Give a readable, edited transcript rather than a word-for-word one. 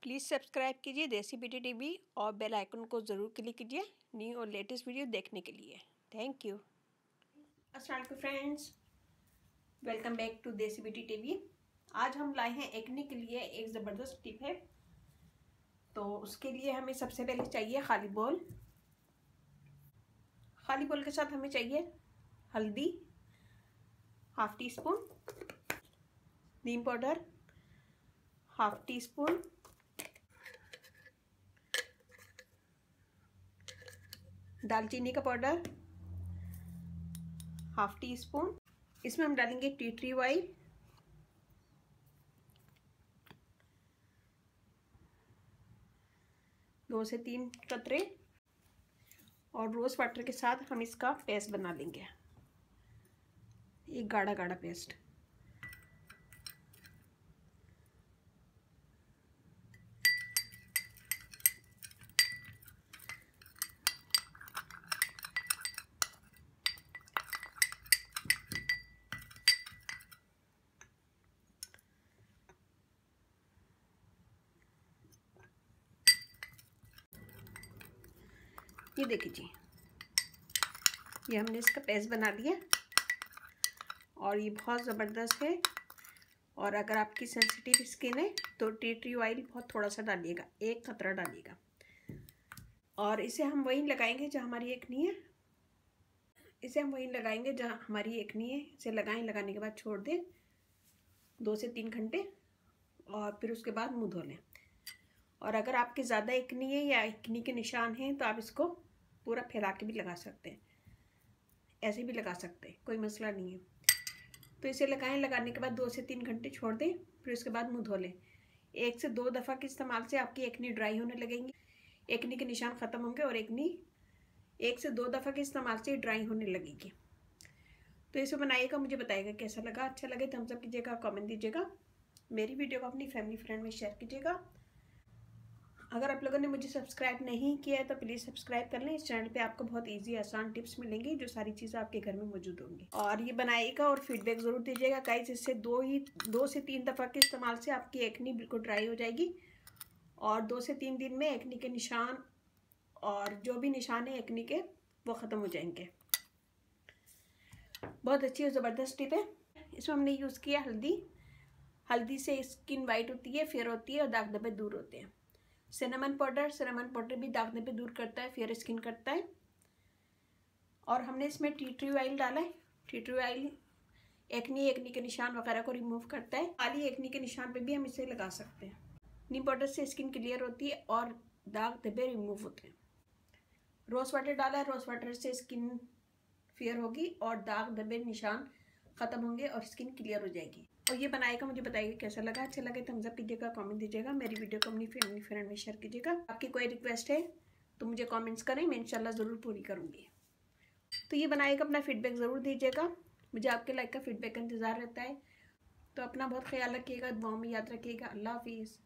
Please subscribe कीजिए देसी beauty TV और बेल आइकन को ज़रूर क्लिक कीजिए न्यू और लेटेस्ट वीडियो देखने के लिए। Thank you. अस्सलाम वालेकुम फ्रेंड्स, वेलकम बैक टू देसी ब्यूटी टीवी। आज हम लाए हैं एक्ने के लिए एक ज़बरदस्त टिप है। तो उसके लिए हमें सबसे पहले चाहिए खाली बोल। खाली बोल के साथ हमें चाहिए हल्दी हाफ टी स्पून, नीम पाउडर हाफ टी स्पून, दालचीनी का पाउडर हाफ टी स्पून। इसमें हम डालेंगे टी ट्री ऑयल, दो से तीन कतरे, और रोज़ वाटर के साथ हम इसका पेस्ट बना लेंगे, एक गाढ़ा गाढ़ा पेस्ट। ये देखिए जी, ये हमने इसका पेस्ट बना लिया और ये बहुत ज़बरदस्त है। और अगर आपकी सेंसिटिव स्किन है तो टी ट्री ऑयल बहुत थोड़ा सा डालिएगा, एक कतरा डालिएगा। और इसे हम वहीं लगाएंगे जहाँ हमारी एक्नी है, इसे हम वहीं लगाएंगे जहाँ हमारी एक्नी है। इसे लगाएं, लगाने के बाद छोड़ दें 2 से 3 घंटे और फिर उसके बाद मुँह धो लें। और अगर आपके ज़्यादा एक्नी है या एक्नी के निशान हैं तो आप इसको पूरा फैला के भी लगा सकते हैं, ऐसे भी लगा सकते हैं, कोई मसला नहीं है। तो इसे लगाएं, लगाने के बाद 2 से 3 घंटे छोड़ दें, फिर उसके बाद मुँह धो लें। 1 से 2 दफ़ा के इस्तेमाल से आपकी एक्नी ड्राई होने लगेंगी, एक्नी के निशान ख़त्म होंगे और एक्नी 1 से 2 दफ़ा के इस्तेमाल से ड्राई होने लगेगी। तो इसे बनाइएगा, मुझे बताइएगा कैसा लगा। अच्छा लगे थम्स अप कीजिएगा, कमेंट दीजिएगा, मेरी वीडियो को अपनी फैमिली फ्रेंड में शेयर कीजिएगा। अगर आप लोगों ने मुझे सब्सक्राइब नहीं किया है तो प्लीज़ सब्सक्राइब कर लें। इस चैनल पे आपको बहुत इजी आसान टिप्स मिलेंगी, जो सारी चीज़ें आपके घर में मौजूद होंगी। और ये बनाइएगा और फीडबैक ज़रूर दीजिएगा गाइस। इससे 2 से 3 दफ़ा के इस्तेमाल से आपकी एक्नी बिल्कुल ड्राई हो जाएगी और 2 से 3 दिन में एक्नी के निशान और जो भी निशान है एक्नी के वो ख़त्म हो जाएंगे। बहुत अच्छी और ज़बरदस्त टिप है। इसमें हमने यूज़ किया हल्दी से स्किन वाइट होती है, फेयर होती है और दाग धब्बे दूर होते हैं। सिनेमन पाउडर भी दाग धब्बे दूर करता है, फेयर स्किन करता है। और हमने इसमें टी ट्री ऑयल डाला है। टी ट्री ऑयल एक्नी के निशान वगैरह को रिमूव करता है। खाली एक्नी के निशान पे भी हम इसे लगा सकते हैं। नीम पाउडर से स्किन क्लियर होती है और दाग धब्बे रिमूव होते हैं। रोज़ वाटर डाला है, रोज़ वाटर से स्किन फेयर होगी और दाग धब्बे निशान ख़त्म होंगे और स्किन क्लियर हो जाएगी। और ये बनाएगा, मुझे बताइए कैसा लगा। अच्छा लगे थम्स अप कीजिएगा, कमेंट दीजिएगा, मेरी वीडियो को अपनी फैमिली फ्रेंड में शेयर कीजिएगा। आपकी कोई रिक्वेस्ट है तो मुझे कमेंट्स करें, मैं इंशाल्लाह ज़रूर पूरी करूँगी। तो ये बनाएगा, अपना फीडबैक ज़रूर दीजिएगा, मुझे आपके लाइक का फीडबैक का इंतज़ार रहता है। तो अपना बहुत ख्याल रखिएगा, दुआओं में याद रखिएगा। अल्लाह हाफिज़।